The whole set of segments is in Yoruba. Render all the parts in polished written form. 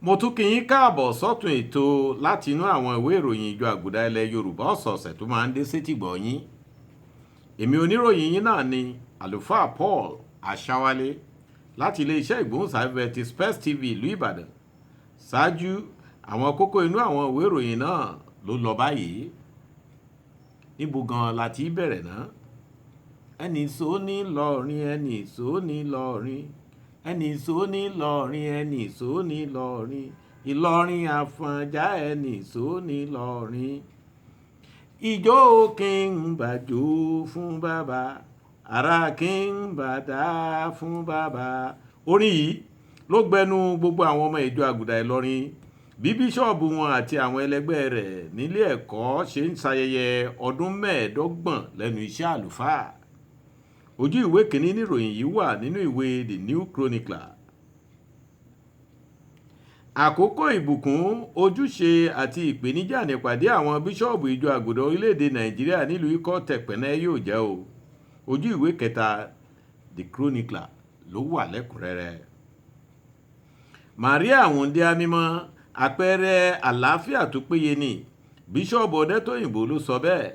mo tún kí yín káàbọ̀ sọ́tún ètò láti inú àwọn ìwé ìròyìn ìjọ àgùdà ilẹ̀ yorùbá ọ̀sọ̀ọ̀sẹ̀ tó máa ń dé sétìgbọ̀ yín. Èmi oníròyìn yín náà ni àlùfáà Paul Aṣáwálé láti iléeṣẹ́ ìgbóhùnsáfẹ́fẹ́ ti Space TV ìlú Ìbàdàn. Ṣáájú àwọn kókó inú àwọn ìwé ìròyìn náà ló lọ báyìí. Níbo gan láti bẹ̀rẹ̀ náà? ẹnì só ní lọ́rin ẹnì só ní lọ́rin ẹnì só ní lọ́rin ẹnì só ní lọ́rin Ìlọrin Àfọ̀njá ẹnì só ní lọ́rin. Ìjó kí n bàjó fún bàbá ara kí n bàdá fún bàbá. Orin yìí ló gbẹnu gbogbo àwọn ọmọ ìjọ àgùdà Ìlọrin bí bíṣọ́ọ̀bù wọn àti àwọn ẹlẹgbẹ́ rẹ̀ nílé ẹ̀kọ́ ṣe ń ṣayẹyẹ ọdún mẹ́ẹ̀ẹ́dọ́gbọ̀n lẹ́nu iṣẹ́ àlùfáà. Ojú ìwé kìíní níròyìn yìí wà nínú ìwé The New Chronicler. Àkókò ìbùkún, ojúṣe àti ìpèníjà nípàdé àwọn bíṣọ́ọ̀bù ìjọ àgùdà orílẹ̀-èdè Nàìjíríà nílùú Ikọ̀ Tẹ̀pẹ́nẹ́ yóò jẹ́ o. Ojú ìwé kẹta The Chronicler ló wà lẹ́kùnrẹ́rẹ́. Màríà Wúndíá mímọ́, àpẹẹrẹ àlàáfíà tó péye ni. Bíṣọ́ọ̀bù Ọdẹ́tóyìnbó ló sọ bẹ́ẹ̀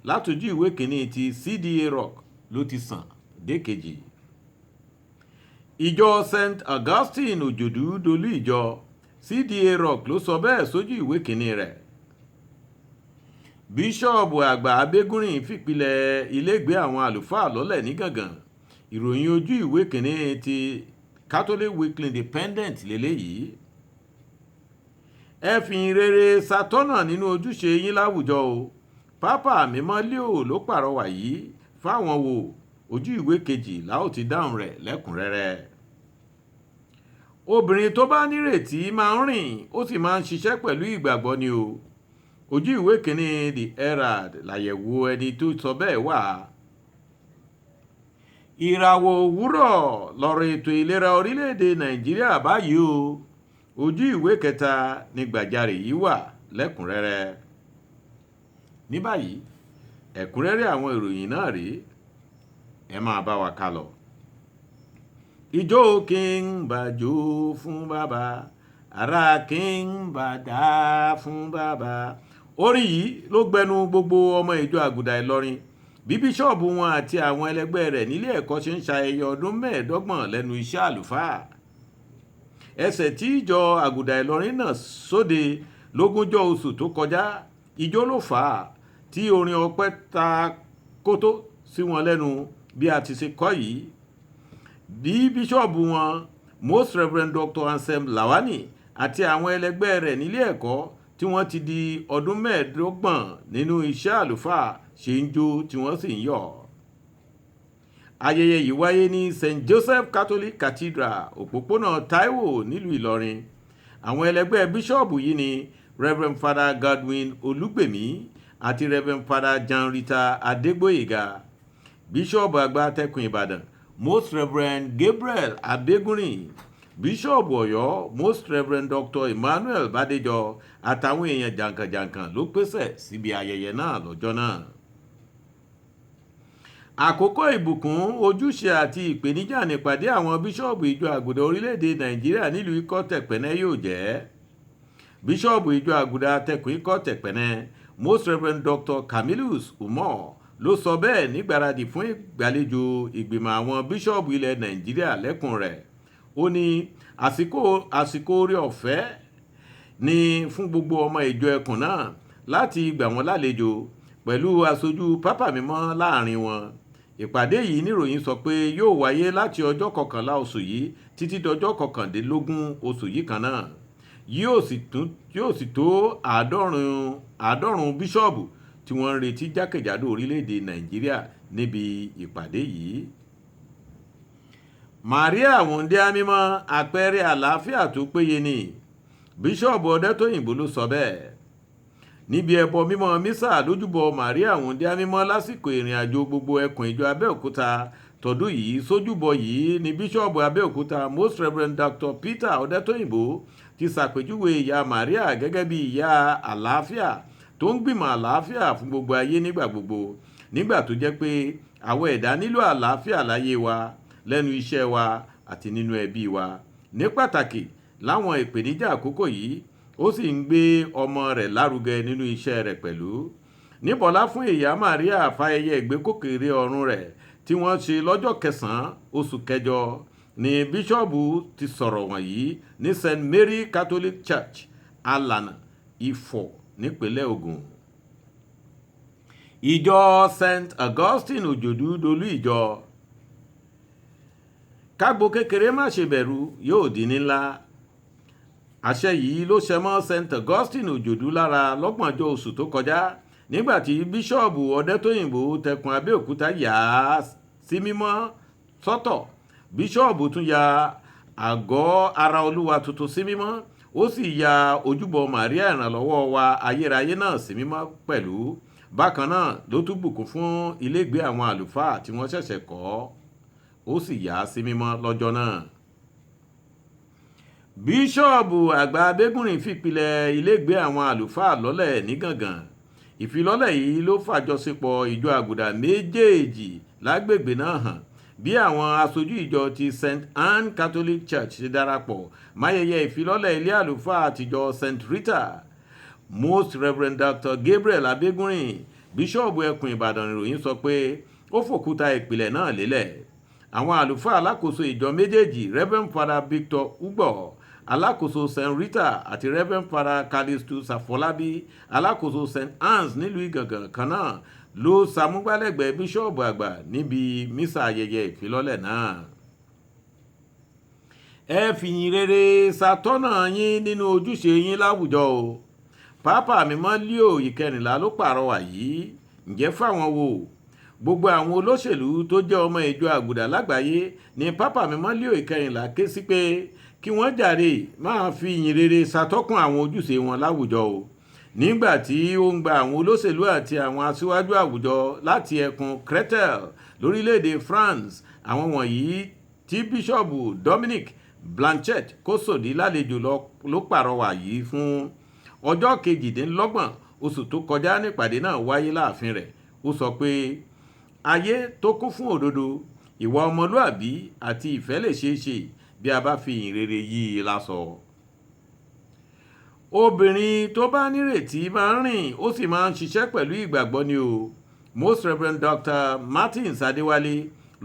látòjú ìwé kìíní ti CDA Rock ló ti sàn dé kejì. Ìjọ St. Augustine Òjòdú dolú ìjọ CDA Rock ló sọ bẹ́ẹ̀ sójú ìwé kìíní rẹ̀. Bíṣọ́ọ̀bù àgbà Abégúnrin fìpilẹ̀ ilégbèé àwọn àlùfáà lọ́lẹ̀ ní Gàngàn. Ìròyìn ojú ìwé kìíní ti Catholic Weekly Independent lélẹ́yìí. Ẹ fi ìrere ṣàtọ́nà nínú ojúṣe yín láwùjọ o. Pápá Mímọ́ Leo ló pàrọwà yìí fáwọn wo. Ojú ìwé kejì la ó ti dáhùn rẹ̀ lẹ́kùnrẹ́rẹ́. Obìnrin tó bá nírètí máa ń rìn ó sì máa ń ṣiṣẹ́ pẹ̀lú ìgbàgbọ́ ni o. Ojú ìwé kìíní The Herald làyẹ̀wò ẹni tó sọ bẹ́ẹ̀ wà. Ìràwọ̀ òwúrọ̀ lọ̀rọ̀ ètò ìlera orílẹ̀-èdè Nàìjíríà báyìí o. Ojú ìwé kẹta ni gbàjarè yìí wà lẹ́kùnrẹ́rẹ́. Ní báyìí ẹ̀kúnrẹ́rẹ́ àwọn ìròyìn náà rèé, ẹ máa bá wa ká lọ. Ìjó kí n bàjó fún bàbá ara kí n bàdá fún bàbá. Orin yìí ló gbẹnu gbogbo ọmọ ìjọ àgùdà Ìlọrin bí bíṣọ́ọ̀bù wọn àti àwọn ẹlẹgbẹ́ rẹ̀ nílé ẹ̀kọ́ ṣe ń ṣayẹyẹ ọdún mẹ́ẹ̀ẹ́dọ́gbọ̀n lẹ́nu iṣẹ́ àlùfáà. Ẹsẹ̀ tí ìjọ àgùdà Ìlọrin náà sóde lógúnjọ́ oṣù tó kọjá, ijó ló fà á tí orin ọpẹ́ ta kótó sí wọn lẹ́nu bí a ti ṣe kọ́ yìí. Bí bíṣọ́ọ̀bù wọn Most Reverend Dr. Anselm Lawani àti àwọn ẹlẹgbẹ́ rẹ̀ nílé ẹ̀kọ́ tí wọ́n ti di ọdún mẹ́ẹ̀ẹ́dọ́gbọ̀n nínú iṣẹ́ àlùfáà ṣe ń jó tí wọ́n sì ń yọ̀. Ayẹyẹ yìí wáyé ní St. Joseph Catholic Cathedral òpópónà Taiwo nílùú Ìlọrin. Àwọn ẹlẹgbẹ́ bíṣọ́ọ̀bù yìí ni Reverend Father Godwin Olúgbèmí àti Reverend Father John Rita Adégbóyèga. Bíṣọ́ọ̀bù àgbà Tẹkùn Ìbàdàn Most Reverend Gabriel Abégúnrin. Bíṣọ́ọ̀bù Ọ̀yọ́ Most Reverend Dr. Emmanuel Bádéjọ àtàwọn èèyàn jàǹkànjàǹkàn ló pèsè síbi ayẹyẹ náà lọ́jọ́ náà. Àkókò ìbùkún, ojúṣe àti ìpèníjà nípàdé àwọn bíṣọ́ọ̀bù ìjọ àgùdà orílẹ̀-èdè Nàìjíríà nílùú Ikọ̀ Tẹ̀pẹ́nẹ́ yóò jẹ́. Bíṣọ́ọ̀bù ìjọ àgùdà Tẹkùn Ikọ̀ Tẹ̀pẹ́nẹ́ Most Reverend Dr. Camillus Umar ló sọ bẹ́ẹ̀ nígbàradì fún ìgbàlejò ìgbìmọ̀ àwọn bíṣọ́ọ̀bù ilẹ̀ Nàìjíríà lẹ́kùn rẹ̀. Ó ní àsìkò oore ọ̀fẹ́ ni fún gbogbo ọmọ ìjọ ẹkùn náà láti gbà wọ́n lálejò pẹ̀lú aṣojú Pápá Mímọ́ láàrin wọn. Ìpàdé yìí níròyìn sọ pé yóò wáyé láti ọjọ́ 11 oṣù yìí títí dọjọ́ 21 oṣù yìí kan náà. Yóò sì tó àádọ́rùn bíṣọ́ọ̀bù tí wọ́n ń retí jákèjádò orílẹ̀-èdè Nàìjíríà níbi ìpàdé yìí. Màríà Wúndíá mímọ́, àpẹẹrẹ àlàáfíà tó péye ni. Bíṣọ́ọ̀bù Ọdẹ́tóyìnbó ló sọ bẹ́ẹ̀ níbi ẹbọ mímọ́ mísà lójúbọ Màríà Wúndíá mímọ́ lásìkò ìrìn àjò gbogbo ẹkùn ìjọ Abẹ́òkúta tọdún yìí. Sójúbọ yìí ni bíṣọ́ọ̀bù Abẹ́òkúta Most Reverend Dr. Peter Ọdẹ́tóyìnbó ti ṣàpèjúwe ìyá Màríà gẹ́gẹ́ bí ìyá àlàáfíà tó ń gbìmọ̀ àlàáfíà fún gbogbo ayé nígbà gbogbo, nígbà tó jẹ́ pé àwọn ẹ̀dá nílò àlàáfíà láyé wa, lẹ́nu iṣẹ́ wa àti nínú ẹbí wa. Ní pàtàkì láwọn ìpèníjà àkókò yìí ó sì ń gbé ọmọ rẹ̀ lárugẹ nínú iṣẹ́ rẹ̀ pẹ̀lú. Níbọlá fún ìyá Maria fayẹyẹ ìgbékòkèrè ọ̀run rẹ̀ tí wọ́n ṣe lọ́jọ́ 9 oṣù kẹjọ ni bíṣọ́ọ̀bù ti sọ̀rọ̀ wọ̀nyí ní St. Mary Catholic Church, Alana, Ifọ̀, nípínlẹ̀ Ògùn. Ìjọ St. Augustine Òjòdú dolú ìjọ. Kágbo kékeré má ṣe bẹ̀rù yóò di ńlá. Àṣẹ yìí ló ṣẹ mọ́ St. Augustine Òjòdú lára lọ́gbọ̀njọ́ oṣù tó kọjá nígbàtí bíṣọ́ọ̀bù Ọdẹ́tóyìnbó tẹkùn Abẹ́òkúta yà á sí mímọ́ sọ́tọ̀. Bíṣọ́ọ̀bù tún ya àgọ́ ara Olúwa tuntun sí mímọ́, ó sì ya ojúbọ Màríà ìrànlọ́wọ́ wa ayérayé náà sí mímọ́ pẹ̀lú. Bákan náà ló tún bùkún fún ilégbé àwọn àlùfáà tí wọ́n ṣẹ̀ṣẹ̀ kọ́, ó sì yà á sí mímọ́ lọ́jọ́ náà. Bíṣọ́ọ̀bù àgbà Abégúnrin fìpìlẹ̀ ilégbé àwọn àlùfáà lọ́lẹ̀ ní Gàngàn. Ìfilọ́lẹ̀ yìí ló fàjọṣepọ̀ ìjọ àgùdà méjèèjì lágbègbè náà hàn bí àwọn aṣojú ìjọ ti St. Anne Catholic Church ṣe darapọ̀ máyẹyẹ ìfilọ́lẹ̀ ilé àlùfáà àtijọ́ St. Rita. Most Reverend Dr. Gabriel Abégúnrin, bíṣọ́ọ̀bù ẹkùn Ìbàdàn, ìròyìn sọ pé ó fòkúta ìpìlẹ̀ náà lélẹ̀. Àwọn àlùfáà alákòóso ìjọ méjèèjì, Reverend Father Victor Ugbo, alákòóso St. Rita, àti Reverend Father Callistus Afolabi, alákòóso St. Anne's nílùú Ìgàngàn kan náà ló ṣàmúgbálẹ́gbẹ̀ẹ́ bíṣọ́ọ̀bù àgbà níbi mísà ayẹyẹ ìfilọ́lẹ̀ náà. Ẹ fìyìn rere ṣàtọ́nà yín nínú ojúṣe yín láwùjọ o. Pápá Mímọ́ Leo ìkẹrìnlá ló pàrọwà yìí. Ǹjẹ́ fáwọn wo? Gbogbo àwọn olóṣèlú tó jẹ́ ọmọ ìjọ àgùdà lágbàáyé ni Pápá Mímọ́ Leo ìkẹrìnlá ké sí pé kí wọ́n jàre máa fi ìyìn rere ṣàtọ́kùn àwọn ojúṣe wọn láwùjọ o. Nígbà tí ó ń gba àwọn olóṣèlú àti àwọn aṣíwájú àwùjọ láti ẹkùn Cretel lórílẹ̀‐èdè France, àwọn wọ̀nyí tí bíṣọ́ọ̀bù Dominic Blanchett kó sòdí lálejò ló pàrọwà yìí fún. Ọjọ́ 28 oṣù tó kọjá nípàdé náà wáyé láàfin rẹ̀. Ó sọ pé ayé tó kún fún òdodo, ìwà ọmọlúàbí àti ìfẹ́ lè ṣeé ṣe bí a bá fi ìyìn rere yí i láṣọ. Obìnrin tó bá nírètí máa ń rìn, ó sì máa ń ṣiṣẹ́ pẹ̀lú ìgbàgbọ́ ni o. Most Reverend Dr. Martins Adéwálé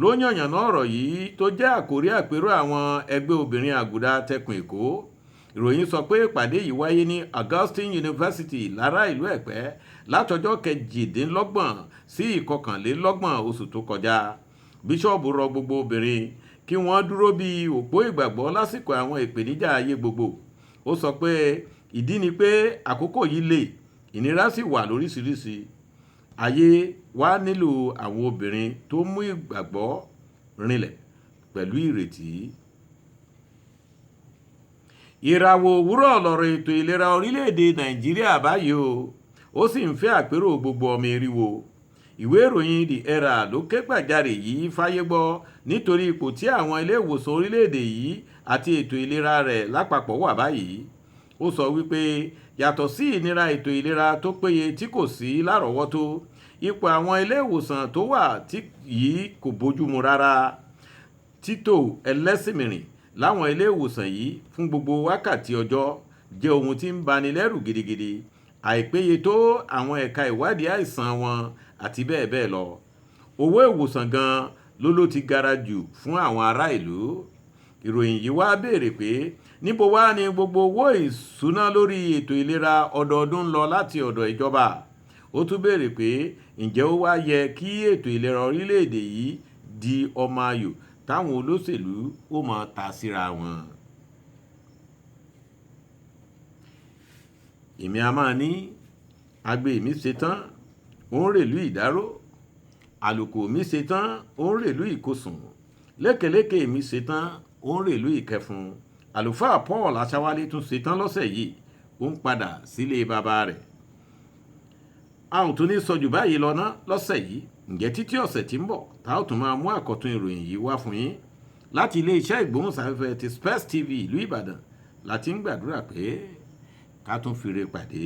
ló yànnàná ọ̀rọ̀ yìí tó jẹ́ àkórí àpérò àwọn ẹgbẹ́ obìnrin àgùdà tẹkùn Èkó. Ìròyìn sọ pé ìpàdé yìí wáyé ní Augustine University lára ìlú Ẹ̀pẹ́ látọjọ́ 28 sí 29 oṣù tó kọjá. Bíṣọ́ọ̀bù rọ gbogbo obìnrin kí wọ́n dúró bí òpó ìgbàgbọ́ lásìkò àwọn ìpèníjà ayé gbogbo. Ó sọ pé ìdí ni pé àkókò yìí le, ìnira sì wà lóríṣiríṣi. Ayé wa nílò àwọn obìnrin tó mú ìgbàgbọ́ rinlẹ̀ pẹ̀lú ìrètí. Ìràwọ̀ òwúrọ̀ lọ̀rọ̀ ètò ìlera orílẹ̀-èdè Nàìjíríà báyìí o, ó sì ń fẹ́ àpérò gbogbo ọmọ eriwo. Ìwé ìròyìn The Herald ló ké gbàjarè yìí fáyé gbọ́ nítorí ipò tí àwọn ilé ìwòsàn orílẹ̀-èdè yìí àti ètò ìlera rẹ̀ lápapọ̀ wà báyìí. Ó sọ wípé yàtọ̀ sí ìnira ètò ìlera tó péye tí kò sí lárọ̀ọ́wọ́tó, ipò àwọn ilé ìwòsàn tó wà yìí kò bójúmu rárá. Títò ẹlẹ́sìnmìrìn láwọn ilé ìwòsàn yìí fún gbogbo wákàtí ọjọ́ jẹ́ ohun tí ń bani lẹ́rù gidigidi. Àìpéye tó àwọn ẹ̀ka ìwádìí àìsàn wọn àti bẹ́ẹ̀ bẹ́ẹ̀ lọ. Owó ìwòsàn gan ló ti gara jù fún àwọn ará ìlú. Ìròyìn yìí wá béèrè pé níbo wá ni gbogbo owó ìṣúná lórí ètò ìlera ọdọọdún lọ láti ọ̀dọ̀ ìjọba. Ó tún béèrè pé ǹjẹ́ ó wá yẹ kí ètò ìlera orílẹ̀-èdè yìí di ọmọ ayò táwọn olóṣèlú ó máa ta síra wọn. Èmi a máa ní agbe mi ṣetán, ó ń rèlú ìdáró. Àlùkò mi ṣetán, ó ń rèlú ìkosùn. Lékeléké mi ṣetán, ó ń rèlú ìkẹfun. Àlùfáà Paul Aṣáwálé tún ṣetán lọ́sẹ̀ yìí, ó ń padà sílé bàbá rẹ̀. A ò tún ní sọ jù báyìí lọ ná lọ́sẹ̀ yìí. Ǹjẹ́ títí ọ̀sẹ̀ tí ń bọ̀ tá ò tún máa mú àkọ́tún ìròyìn yìí wá fún yín láti ilé iṣẹ́ ìgbóhùnsáfẹ́fẹ́ ti Space TV ìlú Ìbàdàn láti ń gbàdúrà pé ká tún fire pàdé.